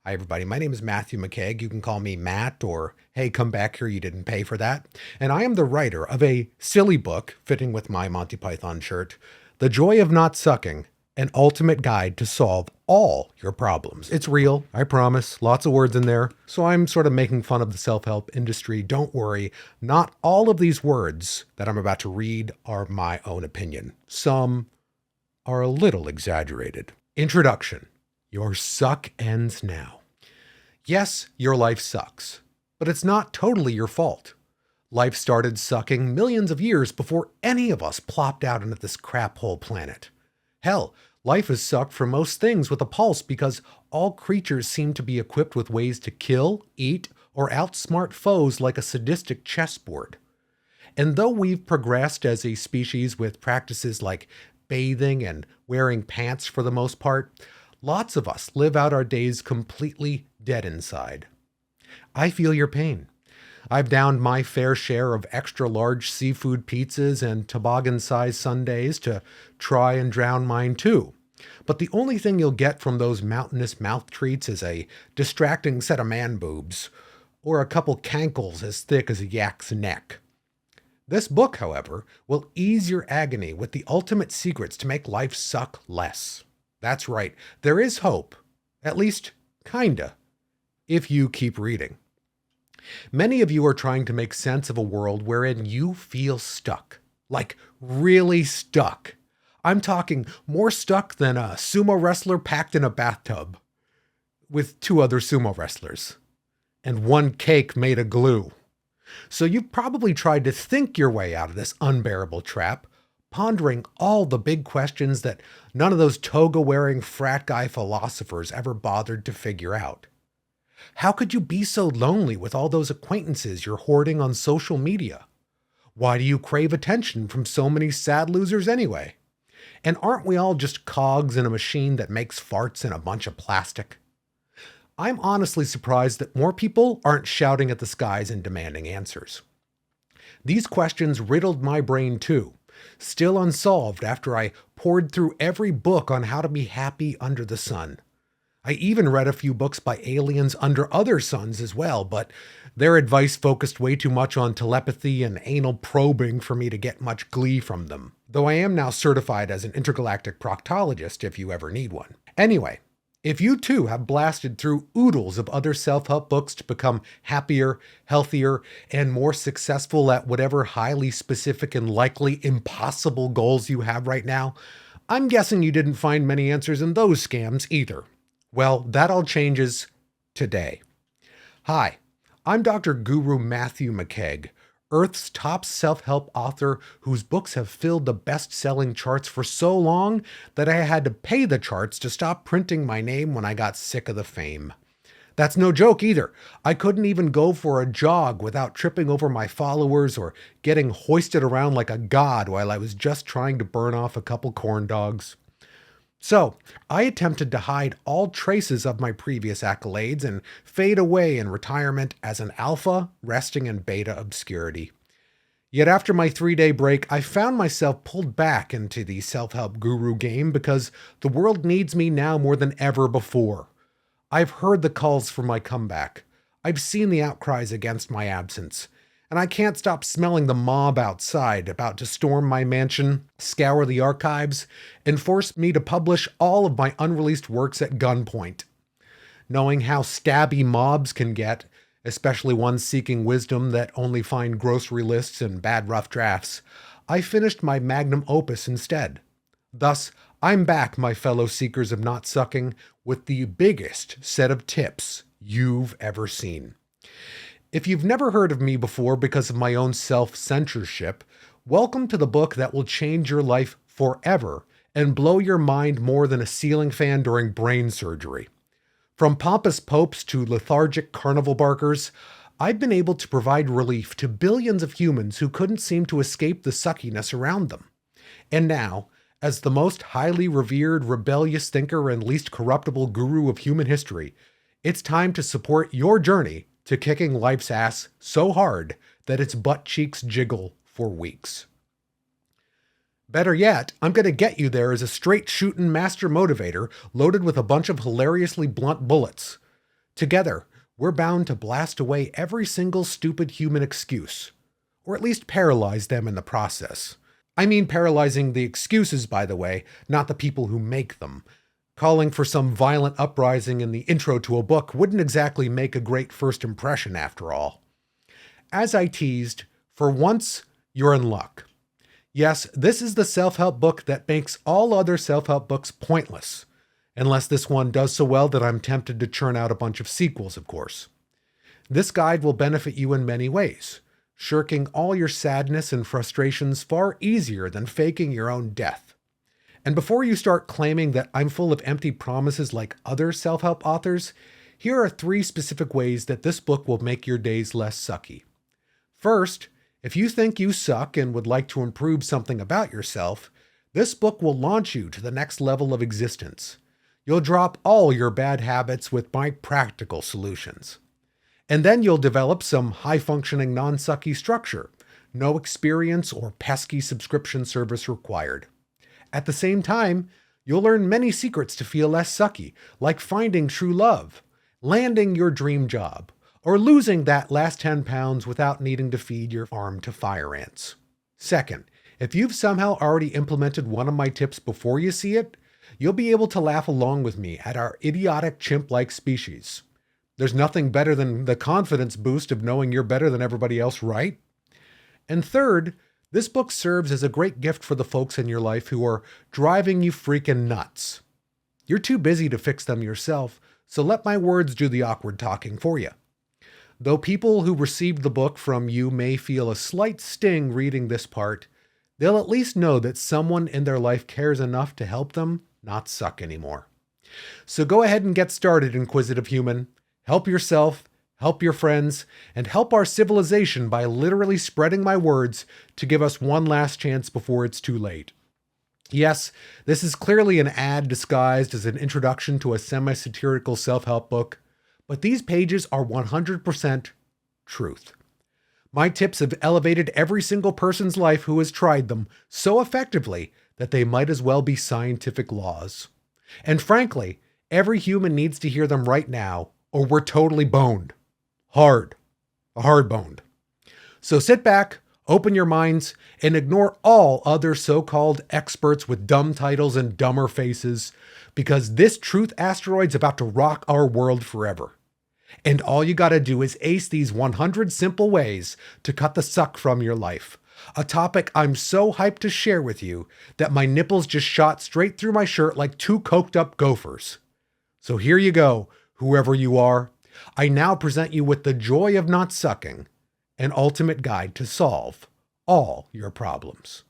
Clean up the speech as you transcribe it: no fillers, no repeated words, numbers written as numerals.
Hi, everybody. My name is Matthew McKeag. You can call me Matt or, hey, come back here. You didn't pay for that. And I am the writer of a silly book, fitting with my Monty Python shirt, The Joy of Not Sucking, an ultimate guide to solve all your problems. It's real, I promise. Lots of words in there. So I'm sort of making fun of the self-help industry. Don't worry. Not all of these words that I'm about to read are my own opinion. Some are a little exaggerated. Introduction. Your suck ends now. Yes, your life sucks, but it's not totally your fault. Life started sucking millions of years before any of us plopped out into this crap hole planet. Hell, life has sucked for most things with a pulse because all creatures seem to be equipped with ways to kill, eat, or outsmart foes like a sadistic chessboard. And though we've progressed as a species with practices like bathing and wearing pants for the most part, lots of us live out our days completely dead inside. I feel your pain. I've downed my fair share of extra large seafood pizzas and toboggan-sized sundaes to try and drown mine too. But the only thing you'll get from those mountainous mouth treats is a distracting set of man boobs, or a couple cankles as thick as a yak's neck. This book, however, will ease your agony with the ultimate secrets to make life suck less. That's right, there is hope, at least kinda, if you keep reading. Many of you are trying to make sense of a world wherein you feel stuck, like really stuck. I'm talking more stuck than a sumo wrestler packed in a bathtub with two other sumo wrestlers and one cake made of glue. So you've probably tried to think your way out of this unbearable trap, pondering all the big questions that none of those toga-wearing frat guy philosophers ever bothered to figure out. How could you be so lonely with all those acquaintances you're hoarding on social media? Why do you crave attention from so many sad losers anyway? And aren't we all just cogs in a machine that makes farts in a bunch of plastic? I'm honestly surprised that more people aren't shouting at the skies and demanding answers. These questions riddled my brain too, still unsolved after I poured through every book on how to be happy under the sun. I even read a few books by aliens under other suns as well, but their advice focused way too much on telepathy and anal probing for me to get much glee from them. Though I am now certified as an intergalactic proctologist if you ever need one. Anyway, if you too have blasted through oodles of other self-help books to become happier, healthier, and more successful at whatever highly specific and likely impossible goals you have right now, I'm guessing you didn't find many answers in those scams either. Well, that all changes today. Hi, I'm Dr. Guru Matthew McKeag, Earth's top self-help author whose books have filled the best-selling charts for so long that I had to pay the charts to stop printing my name when I got sick of the fame. That's no joke either. I couldn't even go for a jog without tripping over my followers or getting hoisted around like a god while I was just trying to burn off a couple corn dogs. So, I attempted to hide all traces of my previous accolades and fade away in retirement as an alpha resting in beta obscurity. Yet after my 3-day break, I found myself pulled back into the self-help guru game because the world needs me now more than ever before. I've heard the calls for my comeback. I've seen the outcries against my absence. And I can't stop smelling the mob outside about to storm my mansion, scour the archives, and force me to publish all of my unreleased works at gunpoint. Knowing how stabby mobs can get, especially ones seeking wisdom that only find grocery lists and bad rough drafts, I finished my magnum opus instead. Thus, I'm back, my fellow seekers of not sucking, with the biggest set of tips you've ever seen. If you've never heard of me before because of my own self-censorship, welcome to the book that will change your life forever and blow your mind more than a ceiling fan during brain surgery. From pompous popes to lethargic carnival barkers, I've been able to provide relief to billions of humans who couldn't seem to escape the suckiness around them. And now, as the most highly revered, rebellious thinker and least corruptible guru of human history, it's time to support your journey to kicking life's ass so hard that its butt cheeks jiggle for weeks. Better yet, I'm going to get you there as a straight-shootin' master motivator loaded with a bunch of hilariously blunt bullets. Together, we're bound to blast away every single stupid human excuse, or at least paralyze them in the process. I mean paralyzing the excuses, by the way, not the people who make them. Calling for some violent uprising in the intro to a book wouldn't exactly make a great first impression after all. As I teased, for once, you're in luck. Yes, this is the self-help book that makes all other self-help books pointless. Unless this one does so well that I'm tempted to churn out a bunch of sequels, of course. This guide will benefit you in many ways, shirking all your sadness and frustrations far easier than faking your own death. And before you start claiming that I'm full of empty promises like other self-help authors, here are 3 specific ways that this book will make your days less sucky. First, if you think you suck and would like to improve something about yourself, this book will launch you to the next level of existence. You'll drop all your bad habits with my practical solutions. And then you'll develop some high-functioning non-sucky structure, no experience or pesky subscription service required. At the same time, you'll learn many secrets to feel less sucky, like finding true love, landing your dream job, or losing that last 10 pounds without needing to feed your farm to fire ants. Second, if you've somehow already implemented one of my tips before you see it, you'll be able to laugh along with me at our idiotic chimp-like species. There's nothing better than the confidence boost of knowing you're better than everybody else, right? And third, this book serves as a great gift for the folks in your life who are driving you freaking nuts. You're too busy to fix them yourself, so let my words do the awkward talking for you. Though people who received the book from you may feel a slight sting reading this part, they'll at least know that someone in their life cares enough to help them not suck anymore. So go ahead and get started, inquisitive human. Help yourself, help your friends, and help our civilization by literally spreading my words to give us one last chance before it's too late. Yes, this is clearly an ad disguised as an introduction to a semi-satirical self-help book, but these pages are 100% truth. My tips have elevated every single person's life who has tried them so effectively that they might as well be scientific laws. And frankly, every human needs to hear them right now, or we're totally boned. Hard boned. So sit back, open your minds, and ignore all other so-called experts with dumb titles and dumber faces, because this truth asteroid's about to rock our world forever. And all you gotta do is ace these 100 simple ways to cut the suck from your life. A topic I'm so hyped to share with you that my nipples just shot straight through my shirt like 2 coked up gophers. So here you go, whoever you are. I now present you with The Joy of Not Sucking, an ultimate guide to solve all your problems.